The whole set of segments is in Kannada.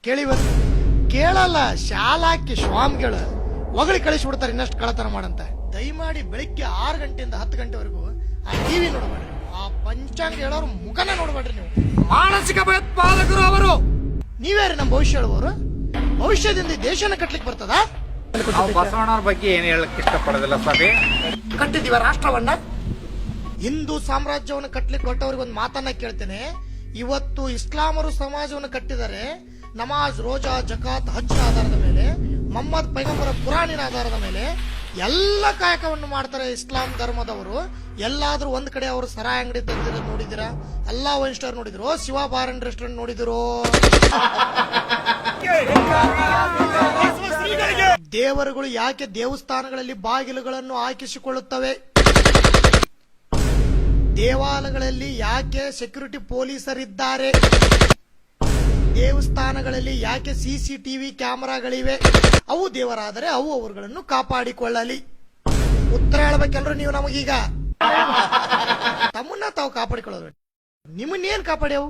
ಕೇಳಿವನ್ ಕೇಳಲ್ಲ. ಶಾಲಾಕಿ ಸ್ವಾಮಿಗಳು ಹೊಗಳಿ ಕಳಿಸ್ಬಿಡ್ತಾರೆ ಇನ್ನಷ್ಟು ಕಳತನ ಮಾಡಂತ. ದಯಮಾಡಿ ಬೆಳಿಗ್ಗೆ 6 ಗಂಟೆಯಿಂದ 10 ಗಂಟೆವರೆಗೂ ಆ ಟಿವಿ ನೋಡಬೇಡ್ರಿ, ಆ ಪಂಚಾಂಗ ಹೇಳೋರು ಮುಖನ ನೋಡಬೇಡ್ರಿ. ನೀವು ಮಾನಸಿಕ ಭಯೋತ್ಪಾದಕರು ಅವರು. ನೀವ್ಯಾರಿ ನಮ್ಮ ಭವಿಷ್ಯ ಹೇಳುವವರು? ಭವಿಷ್ಯದಿಂದ ದೇಶನ ಕಟ್ಲಿಕ್ಕೆ ಬರ್ತದ? ಬಸವಣ್ಣವ್ರ ಬಗ್ಗೆ ಏನು ಹೇಳಕ್ ಇಷ್ಟಪಡೋದಿಲ್ಲ ಸಭೆ. ಕಟ್ಟಿದೀವ ರಾಷ್ಟ್ರವನ್ನ, ಹಿಂದೂ ಸಾಮ್ರಾಜ್ಯವನ್ನು ಕಟ್ಲಿಕ್ಕೆ ಹೊರಟವ್ರಿಗೆ ಒಂದು ಮಾತನ್ನ ಕೇಳ್ತೇನೆ. ಇವತ್ತು ಇಸ್ಲಾಮರು ಸಮಾಜವನ್ನು ಕಟ್ಟಿದ್ದಾರೆ. ನಮಾಜ್, ರೋಜಾ, ಜಕಾತ್, ಹಜ್ ಆಧಾರದ ಮೇಲೆ, ಮೊಹಮ್ಮದ್ ಪೈಗಂಬರ ಪುರಾಣಿನ ಆಧಾರದ ಮೇಲೆ ಎಲ್ಲ ಕಾಯಕವನ್ನು ಮಾಡ್ತಾರೆ ಇಸ್ಲಾಂ ಧರ್ಮದವರು. ಎಲ್ಲಾದ್ರೂ ಒಂದ್ ಕಡೆ ಅವರು ಸರಾಯಿ ಅಂಗಡಿ ತಂದಿರೋದು ನೋಡಿದಿರಾ? ಅಲ್ಲಾ ಒನ್ ಸ್ಟಾರ್ ನೋಡಿದ್ರು, ಶಿವ ಬಾರ್ ಅಂಡ್ ರೆಸ್ಟೋರೆಂಟ್ ನೋಡಿದ್ರು. ದೇವರುಗಳು ಯಾಕೆ ದೇವಸ್ಥಾನಗಳಲ್ಲಿ ಬಾಗಿಲುಗಳನ್ನು ಹಾಕಿಸಿಕೊಳ್ಳುತ್ತವೆ? ದೇವಾಲಯಗಳಲ್ಲಿ ಯಾಕೆ ಸೆಕ್ಯೂರಿಟಿ ಪೊಲೀಸರಿದ್ದಾರೆ? ದೇವಸ್ಥಾನಗಳಲ್ಲಿ ಯಾಕೆ CCTV ಕ್ಯಾಮೆರಾಗಳಿವೆ? ಅವು ದೇವರಾದರೆ ಅವು ಅವರುಗಳನ್ನು ಕಾಪಾಡಿಕೊಳ್ಳಲಿ. ಉತ್ತರ ಹೇಳ್ಬೇಕೆಲ್ರು ನೀವು ನಮಗೀಗ. ತಮ್ಮನ್ನ ತಾವು ಕಾಪಾಡಿಕೊಳ್ಳೋದು, ನಿಮ್ಮನ್ನೇನ್ ಕಾಪಾಡ್ಯಾವು?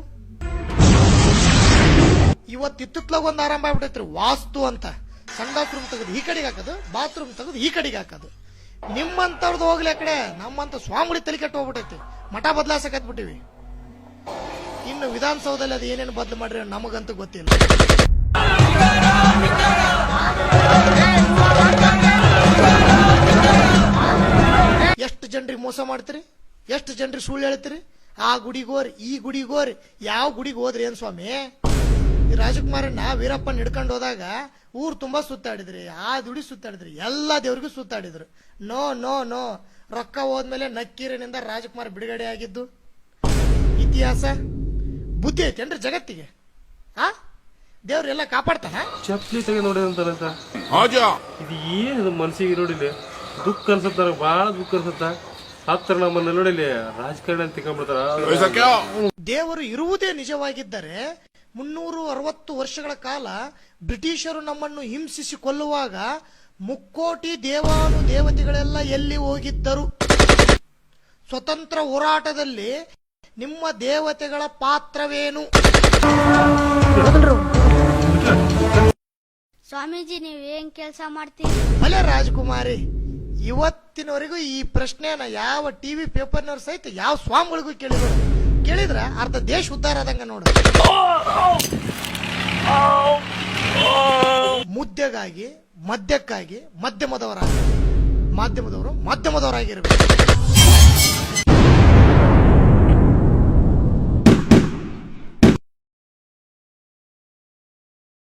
ಇವತ್ತಿತ್ತಲಾಗ ಒಂದು ಆರಂಭ ಆಗ್ಬಿಟ್ಟೈತ್ರಿ ವಾಸ್ತು ಅಂತ. ಸಂಡಾಸ್ ರೂಮ್ ತೆಗೆದು ಈ ಕಡೆಗೆ ಹಾಕೋದು, ಬಾತ್ರೂಮ್ ತೆಗೆದು ಈ ಕಡೆಗೆ ಹಾಕೋದು. ನಿಮ್ಮಂತವ್ರದ್ದು ಹೋಗ್ಲಿ ಆ ಕಡೆ, ನಮ್ಮಂತ ಸ್ವಾಮಿಗಳು ತಲೆ ಕೆಟ್ಟು ಹೋಗ್ಬಿಟ್ಟೈತಿ. ಮಠ ಬದಲಾಸಕತ್ಬಿಟ್ಟಿವಿ. ಇನ್ನು ವಿಧಾನಸೌಧದಲ್ಲಿ ಅದು ಏನೇನು ಬದಲು ಮಾಡ್ರಿ ನಮಗಂತೂ ಗೊತ್ತಿಲ್ಲ. ಎಷ್ಟು ಜನರಿಗೆ ಮೋಸ ಮಾಡ್ತೀರಿ, ಎಷ್ಟು ಜನರಿಗೆ ಸುಳ್ಳು ಹೇಳ್ತೀರಿ. ಆ ಗುಡಿಗೋರಿ ಈ ಗುಡಿಗೋರಿ, ಯಾವ ಗುಡಿಗೆ ಹೋದ್ರಿ ಏನ್ ಸ್ವಾಮಿ? ರಾಜಕುಮಾರಣ್ಣ ವೀರಪ್ಪನ್ ಹಿಡ್ಕೊಂಡು ಹೋದಾಗ ಊರು ತುಂಬಾ ಸುತ್ತಾಡಿದ್ರಿ, ಆ ದುಡಿ ಸುತ್ತಾಡಿದ್ರಿ, ಎಲ್ಲಾ ದೇವ್ರಿಗೂ ಸುತ್ತಾಡಿದ್ರು. ನೋ ನೋ ನೋ, ರೊಕ್ಕ ಹೋದ್ಮೇಲೆ ನಕ್ಕೀರಿನಿಂದ ರಾಜಕುಮಾರ್ ಬಿಡುಗಡೆ ಆಗಿದ್ದು ಇತಿಹಾಸ. ಬುದ್ಧಿ ಐತೇನ್ರಿ ಜಗತ್ತಿಗೆ? ಆ ದೇವ್ರೆಲ್ಲ ಕಾಪಾಡ್ತಾನ? ಚಪ್ಲಿ ತೆಗೆ ನೋಡಿ ಅಂತಾರಂತ. ಇದು ಏನಿದು ಮನ್ಸಿಗೆ ನೋಡಿಲಿ ದುಃಖ ಅನ್ಸತ್ತ, ನನಗೆ ಬಹಳ ದುಃಖ ಅನ್ಸತ್ತ. ಹತ್ರ ನಮ್ಮನ್ನ ನೋಡಿಲಿ ರಾಜಕಾರಣ ಅಂತ ತಿಳ್ಕೊಂಡ್ಬಿಡ್ತಾರ. ದೇವರು ಇರುವುದೇ ನಿಜವಾಗಿದ್ದರೆ 360 ವರ್ಷಗಳ ಕಾಲ ಬ್ರಿಟಿಷರು ನಮ್ಮನ್ನು ಹಿಂಸಿಸಿ ಕೊಲ್ಲುವಾಗ ಮುಕ್ಕೋಟಿ ದೇವಾನು ದೇವತೆಗಳೆಲ್ಲ ಎಲ್ಲಿ ಹೋಗಿದ್ದರು? ಸ್ವತಂತ್ರ ಹೋರಾಟದಲ್ಲಿ ನಿಮ್ಮ ದೇವತೆಗಳ ಪಾತ್ರವೇನು? ಸ್ವಾಮೀಜಿ, ನೀವೇನ್ ಕೆಲಸ ಮಾಡ್ತೀರಿ? ಅಲ್ಲೇ ರಾಜಕುಮಾರಿ, ಇವತ್ತಿನವರೆಗೂ ಈ ಪ್ರಶ್ನೆನ ಯಾವ ಟಿವಿ ಪೇಪರ್ನವ್ರು ಸಹಿತ ಯಾವ ಸ್ವಾಮಿಗಳಿಗೂ ಕೇಳಿದ್ರ ಅರ್ಧ ದೇಶ ಉದ್ಧಾರ ಆದಂಗ ನೋಡ. ಮುದ್ದೆಗಾಗಿ ಮದ್ಯಕ್ಕಾಗಿ ಮಾಧ್ಯಮದವರಾಗಿರ್ಬೇಕು.